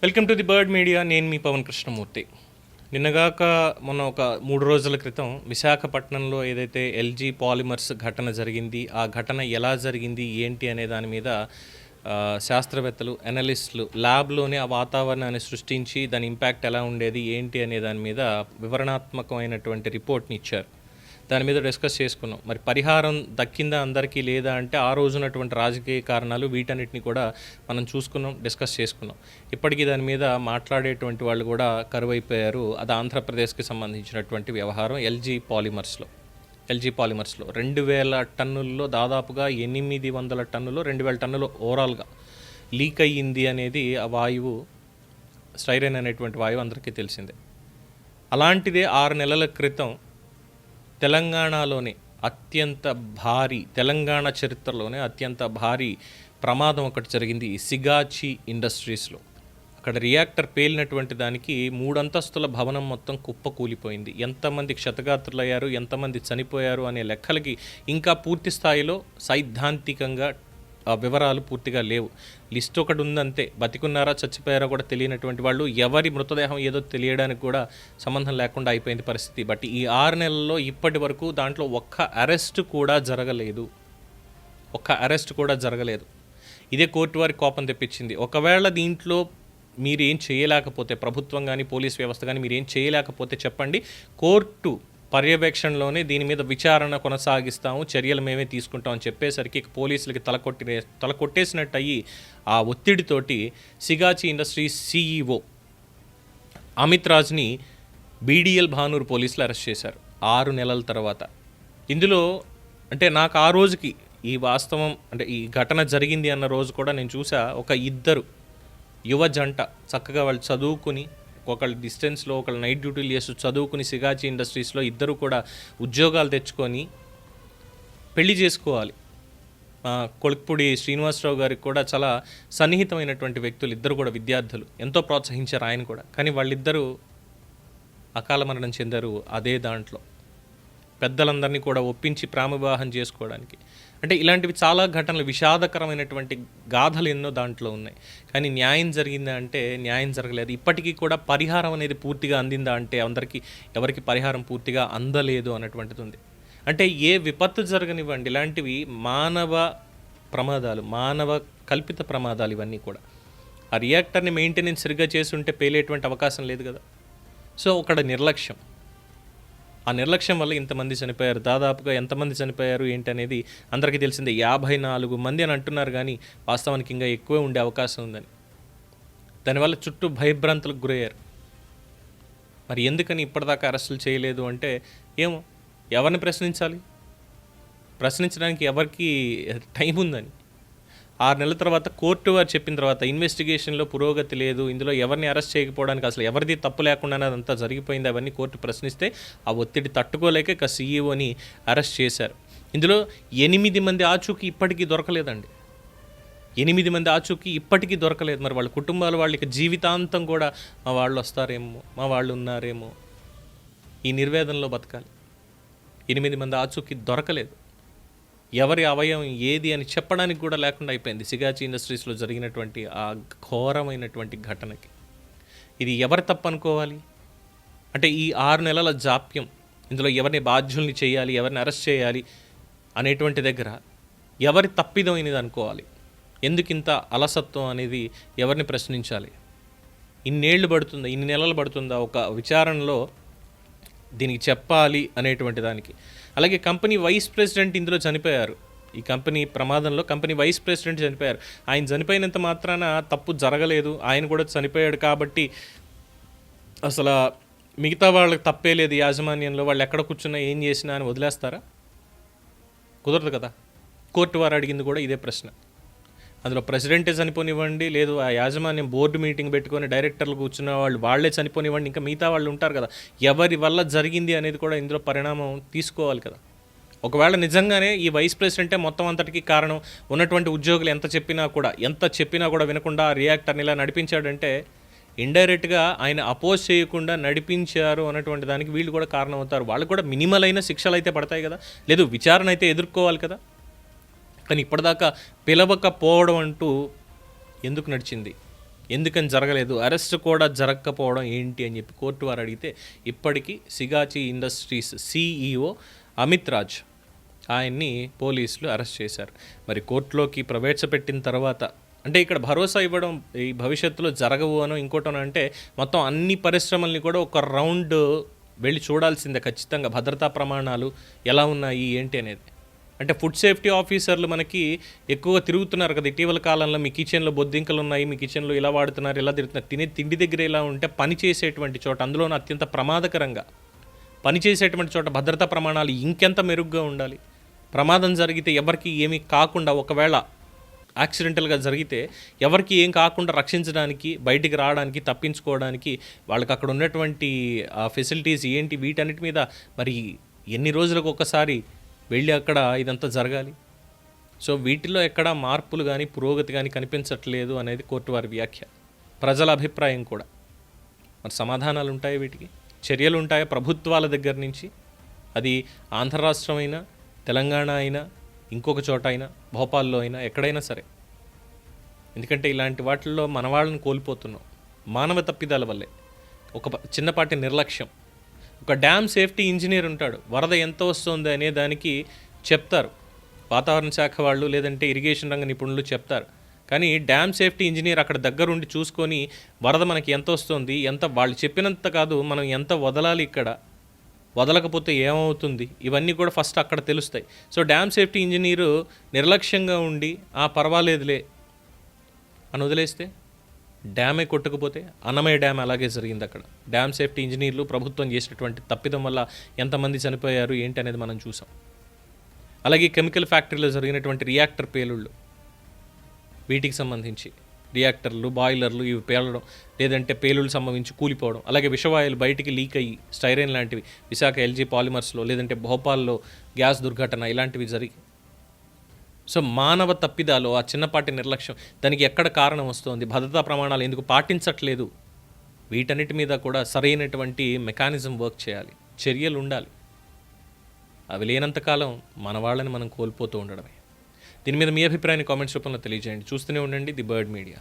Welcome to the bird media. నేను మీ పవన్ కృష్ణమూర్తి. నిన్నగాక మొన్న ఒక 3 రోజుల క్రితం విశాఖపట్నంలో ఏదైతే ఎల్జీ పాలిమర్స్ ఘటన జరిగింది, ఆ ఘటన ఎలా జరిగింది ఏంటి అనే దాని మీద శాస్త్రవేత్తలు, అనలిస్టులు ల్యాబ్లోనే ఆ వాతావరణాన్ని సృష్టించి దాని ఇంపాక్ట్ ఎలా ఉండేది ఏంటి అనే దాని మీద వివరణాత్మకమైనటువంటి రిపోర్ట్ని ఇచ్చారు. దాని మీద డిస్కస్ చేసుకున్నాం. మరి పరిహారం దక్కిందా అందరికీ లేదా అంటే ఆ రోజునటువంటి రాజకీయ కారణాలు వీటన్నిటిని కూడా మనం చూసుకున్నాం, డిస్కస్ చేసుకున్నాం. ఇప్పటికీ దాని మీద మాట్లాడేటువంటి వాళ్ళు కూడా కరువైపోయారు. అది ఆంధ్రప్రదేశ్కి సంబంధించినటువంటి వ్యవహారం. ఎల్జీ పాలిమర్స్లో 2000 టన్నుల్లో దాదాపుగా 800 టన్నులు 2000 టన్నులు ఓవరాల్గా లీక్ అయ్యింది అనేది ఆ వాయువు, స్టైరెన్ అనేటువంటి వాయువు అందరికీ తెలిసిందే. అలాంటిదే 6 నెలల క్రితం తెలంగాణలోనే తెలంగాణ చరిత్రలోనే అత్యంత భారీ ప్రమాదం ఒకటి జరిగింది సిగాచి ఇండస్ట్రీస్లో. అక్కడ రియాక్టర్ పేలినటువంటి దానికి 3 అంతస్తుల భవనం మొత్తం కుప్పకూలిపోయింది. ఎంతమంది క్షతగాత్రులయ్యారు, ఎంతమంది చనిపోయారు అనే లెక్కలకి ఇంకా పూర్తి స్థాయిలో సైద్ధాంతికంగా వివరాలు పూర్తిగా లేవు. లిస్ట్ ఒకటి ఉందంతే. బతికున్నారా చచ్చిపోయారా కూడా తెలియనటువంటి వాళ్ళు, ఎవరి మృతదేహం ఏదో తెలియడానికి కూడా సంబంధం లేకుండా అయిపోయింది పరిస్థితి. బట్ ఈ 6 నెలల్లో ఇప్పటి వరకు దాంట్లో ఒక్క అరెస్ట్ కూడా జరగలేదు. ఇదే కోర్టు వారి కోపం తెప్పించింది. ఒకవేళ దీంట్లో మీరు ఏం చేయలేకపోతే, ప్రభుత్వం కానీ పోలీస్ వ్యవస్థ కానీ మీరు ఏం చేయలేకపోతే చెప్పండి, కోర్టు పర్యవేక్షణలోనే దీని మీద విచారణ కొనసాగిస్తాము, చర్యలు మేమే తీసుకుంటాం అని చెప్పేసరికి పోలీసులకి తలకొట్టేసినట్టు అయ్యి ఆ ఒత్తిడితోటి సిగాచి ఇండస్ట్రీస్ CEO అమిత్ రాజ్ని BDL భానూర్ పోలీసులు అరెస్ట్ చేశారు 6 నెలల తర్వాత. ఇందులో అంటే నాకు ఆ రోజుకి ఈ వాస్తవం అంటే ఈ ఘటన జరిగింది అన్న రోజు కూడా నేను చూసా, ఒక 2 యువ జంట చక్కగా వాళ్ళు చదువుకుని, ఒకళ్ళు డిస్టెన్స్లో ఒకళ్ళు నైట్ డ్యూటీలు చేస్తూ చదువుకుని సిగాచి ఇండస్ట్రీస్లో ఇద్దరు కూడా ఉద్యోగాలు తెచ్చుకొని పెళ్లి చేసుకోవాలి. కొళిక్పూడి శ్రీనివాసరావు గారికి కూడా చాలా సన్నిహితమైనటువంటి వ్యక్తులు, ఇద్దరు కూడా విద్యార్థులు, ఎంతో ప్రోత్సహించారు ఆయన కూడా. కానీ వాళ్ళిద్దరూ అకాల మరణం చెందారు అదే దాంట్లో. పెద్దలందరినీ కూడా ఒప్పించి ప్రేమ వివాహం చేసుకోవడానికి. అంటే ఇలాంటివి చాలా ఘటనలు, విషాదకరమైనటువంటి గాథలు ఎన్నో దాంట్లో ఉన్నాయి. కానీ న్యాయం జరిగిందా అంటే న్యాయం జరగలేదు. ఇప్పటికీ కూడా పరిహారం అనేది పూర్తిగా అందిందా అంటే ఎవరికి పరిహారం పూర్తిగా అందలేదు అన్నటువంటిది ఉంది. అంటే ఏ విపత్తు జరగనివ్వండి, ఇలాంటివి మానవ ప్రమాదాలు, మానవ కల్పిత ప్రమాదాలు ఇవన్నీ కూడా. ఆ రియాక్టర్ని మెయింటెనెన్స్ సరిగ్గా చేసి ఉంటే పేలేటువంటి అవకాశం లేదు కదా. సో అక్కడ నిర్లక్ష్యం, ఆ నిర్లక్ష్యం వల్ల ఇంతమంది చనిపోయారు. దాదాపుగా ఎంతమంది చనిపోయారు ఏంటి అనేది అందరికీ తెలిసిందే. 54 మంది అని అంటున్నారు, కానీ వాస్తవానికి ఇంకా ఎక్కువే ఉండే అవకాశం ఉందని. దానివల్ల చుట్టూ భయభ్రాంతులకు గురయ్యారు. మరి ఎందుకని ఇప్పటిదాకా అరెస్టులు చేయలేదు అంటే ఏమో, ఎవరిని ప్రశ్నించడానికి ఎవరికి టైం ఉందని. 6 నెలల తర్వాత కోర్టు వారు చెప్పిన తర్వాత ఇన్వెస్టిగేషన్లో పురోగతి లేదు, ఇందులో ఎవరిని అరెస్ట్ చేయకపోవడానికి అసలు ఎవరిది తప్పు లేకుండానే అదంతా జరిగిపోయింది, అవన్నీ కోర్టు ప్రశ్నిస్తే ఆ ఒత్తిడి తట్టుకోలేక ఇక CEOని అరెస్ట్ చేశారు. ఇందులో 8 మంది ఆచూకీ ఇప్పటికీ దొరకలేదండి. 8 మంది ఆచూకీ ఇప్పటికీ దొరకలేదు. మరి వాళ్ళ కుటుంబాలు వాళ్ళకి జీవితాంతం కూడా మా వాళ్ళు వస్తారేమో, మా వాళ్ళు ఉన్నారేమో, ఈ నిర్వేదనలో బతకాలి. 8 మంది ఆచూకీ దొరకలేదు. ఎవరి అవయవం ఏది అని చెప్పడానికి కూడా లేకుండా అయిపోయింది సిగాచి ఇండస్ట్రీస్లో జరిగినటువంటి ఆ ఘోరమైనటువంటి ఘటనకి. ఇది ఎవరి తప్పు అనుకోవాలి అంటే ఈ 6 నెలల జాప్యం, ఇందులో ఎవరిని బాధ్యుల్ని చేయాలి, ఎవరిని అరెస్ట్ చేయాలి అనేటువంటి దగ్గర ఎవరి తప్పిదమైనది అనుకోవాలి. ఎందుకింత అలసత్వం అనేది ఎవరిని ప్రశ్నించాలి? ఇన్ని నెలలు పడుతుందా ఒక విచారణలో దీనికి చెప్పాలి అనేటువంటి దానికి. అలాగే కంపెనీ వైస్ ప్రెసిడెంట్ ఇందులో చనిపోయారు. ఈ కంపెనీ ప్రమాదంలో కంపెనీ వైస్ ప్రెసిడెంట్ చనిపోయారు. ఆయన చనిపోయినంత మాత్రాన తప్పు జరగలేదు, ఆయన కూడా చనిపోయాడు కాబట్టి అసలు మిగతా వాళ్ళకి తప్పే లేదు యాజమాన్యంలో, వాళ్ళు ఎక్కడ కూర్చున్నా ఏం చేసినా అని వదిలేస్తారా? కుదరదు కదా. కోర్టు వారు అడిగింది కూడా ఇదే ప్రశ్న. అందులో ప్రెసిడెంటే చనిపోనివ్వండి, లేదు ఆ యాజమాన్యం బోర్డు మీటింగ్ పెట్టుకొని డైరెక్టర్లు కూర్చున్న వాళ్ళే చనిపోనివ్వండి, ఇంకా మిగతా వాళ్ళు ఉంటారు కదా, ఎవరి వల్ల జరిగింది అనేది కూడా ఇందులో పరిణామం తీసుకోవాలి కదా. ఒకవేళ నిజంగానే ఈ వైస్ ప్రెసిడెంటే మొత్తం అంతటికి కారణం, ఉన్నటువంటి ఉద్యోగులు ఎంత చెప్పినా కూడా వినకుండా రియాక్టర్ని ఇలా నడిపించాడంటే ఇండైరెక్ట్గా ఆయన అపోజ్ చేయకుండా నడిపించారు అన్నటువంటి దానికి వీళ్ళు కూడా కారణం అవుతారు. వాళ్ళు కూడా మినిమల్ అయిన శిక్షలు అయితే పడతాయి కదా, లేదు విచారణ అయితే ఎదుర్కోవాలి కదా. కానీ ఇప్పటిదాకా పిలవకపోవడం అంటూ ఎందుకు నడిచింది? ఎందుకని జరగలేదు, అరెస్ట్ కూడా జరగకపోవడం ఏంటి అని చెప్పి కోర్టు వారు అడిగితే ఇప్పటికీ సిగాచి ఇండస్ట్రీస్ CEO అమిత్ రాజ్ ఆయన్ని పోలీసులు అరెస్ట్ చేశారు. మరి కోర్టులోకి ప్రవేశపెట్టిన తర్వాత అంటే ఇక్కడ భరోసా ఇవ్వడం ఈ భవిష్యత్తులో జరగవు అనో ఇంకోటనో అంటే మొత్తం అన్ని పరిశ్రమల్ని కూడా ఒక రౌండ్ వెళ్ళి చూడాల్సిందే ఖచ్చితంగా, భద్రతా ప్రమాణాలు ఎలా ఉన్నాయి ఏంటి అనేది. అంటే ఫుడ్ సేఫ్టీ ఆఫీసర్లు మనకి ఎక్కువగా తిరుగుతున్నారు కదా ఇటీవల కాలంలో. మీ కిచెన్లో బొద్దింకలు ఉన్నాయి, మీ కిచెన్లో ఇలా వాడుతున్నారు, ఇలా తిరుగుతున్నారు. తినే తిండి దగ్గర ఇలా ఉంటే పని చేసేటువంటి చోట, అందులోనూ అత్యంత ప్రమాదకరంగా పని చేసేటువంటి చోట భద్రతా ప్రమాణాలు ఇంకెంత మెరుగ్గా ఉండాలి. ప్రమాదం జరిగితే ఎవరికి ఏమీ కాకుండా, ఒకవేళ యాక్సిడెంటల్గా జరిగితే ఎవరికి ఏం కాకుండా రక్షించడానికి, బయటికి రావడానికి, తప్పించుకోవడానికి వాళ్ళకి అక్కడ ఉన్నటువంటి ఫెసిలిటీస్ ఏంటి, వీటన్నిటి మీద మరి ఎన్ని రోజులకు ఒకసారి వెళ్ళి అక్కడ ఇదంతా జరగాలి. సో వీటిలో ఎక్కడా మార్పులు కానీ పురోగతి కానీ కనిపించట్లేదు అనేది కోర్టు వారి వ్యాఖ్య, ప్రజల అభిప్రాయం కూడా. మరి సమాధానాలు ఉంటాయి, వీటికి చర్యలు ఉంటాయా ప్రభుత్వాల దగ్గర నుంచి? అది ఆంధ్ర రాష్ట్రం అయినా, తెలంగాణ అయినా, ఇంకొక చోట అయినా, భోపాల్లో అయినా, ఎక్కడైనా సరే. ఎందుకంటే ఇలాంటి వాటిల్లో మన వాళ్ళని కోల్పోతున్నాం మానవ తప్పిదాల వల్లే. ఒక చిన్నపాటి నిర్లక్ష్యం. ఒక డ్యామ్ సేఫ్టీ ఇంజనీర్ ఉంటాడు, వరద ఎంత వస్తుంది అనే దానికి చెప్తారు వాతావరణ శాఖ వాళ్ళు, లేదంటే ఇరిగేషన్ రంగ నిపుణులు చెప్తారు. కానీ డ్యామ్ సేఫ్టీ ఇంజనీర్ అక్కడ దగ్గరుండి చూసుకొని వరద మనకి ఎంత వస్తుంది, ఎంత వాళ్ళు చెప్పినంత కాదు, మనం ఎంత వదలాలి, ఇక్కడ వదలకపోతే ఏమవుతుంది, ఇవన్నీ కూడా ఫస్ట్ అక్కడ తెలుస్తాయి. సో డ్యామ్ సేఫ్టీ ఇంజనీరు నిర్లక్ష్యంగా ఉండి పర్వాలేదులే అని వదిలేస్తే డ్యామే కొట్టకపోతే, అన్నమయ్య డ్యామ్ అలాగే జరిగింది. అక్కడ డ్యామ్ సేఫ్టీ ఇంజనీర్లు ప్రభుత్వం చేసినటువంటి తప్పిదం వల్ల ఎంతమంది చనిపోయారు ఏంటి అనేది మనం చూసాం. అలాగే కెమికల్ ఫ్యాక్టరీలో జరిగినటువంటి రియాక్టర్ పేలుళ్ళు, వీటికి సంబంధించి రియాక్టర్లు, బాయిలర్లు ఇవి పేలడం, లేదంటే పేలుళ్ళు సంభవించి కూలిపోవడం, అలాగే విషవాయువులు బయటికి లీక్ అయ్యి స్టైరైన్ లాంటివి విశాఖ LG పాలిమర్స్లో, లేదంటే భోపాల్లో గ్యాస్ దుర్ఘటన, ఇలాంటివి జరిగి. సో మానవ తప్పిదాలు, ఆ చిన్నపాటి నిర్లక్ష్యం, దానికి ఎక్కడ కారణం వస్తుంది, భద్రతా ప్రమాణాలు ఎందుకు పాటించట్లేదు, వీటన్నిటి మీద కూడా సరైనటువంటి మెకానిజం వర్క్ చేయాలి, చర్యలు ఉండాలి. అవి లేనంతకాలం మన వాళ్ళని మనం కోల్పోతూ ఉండడమే. దీని మీద మీ అభిప్రాయాన్ని కామెంట్స్ రూపంలో తెలియజేయండి. చూస్తూనే ఉండండి ది బర్డ్ మీడియా.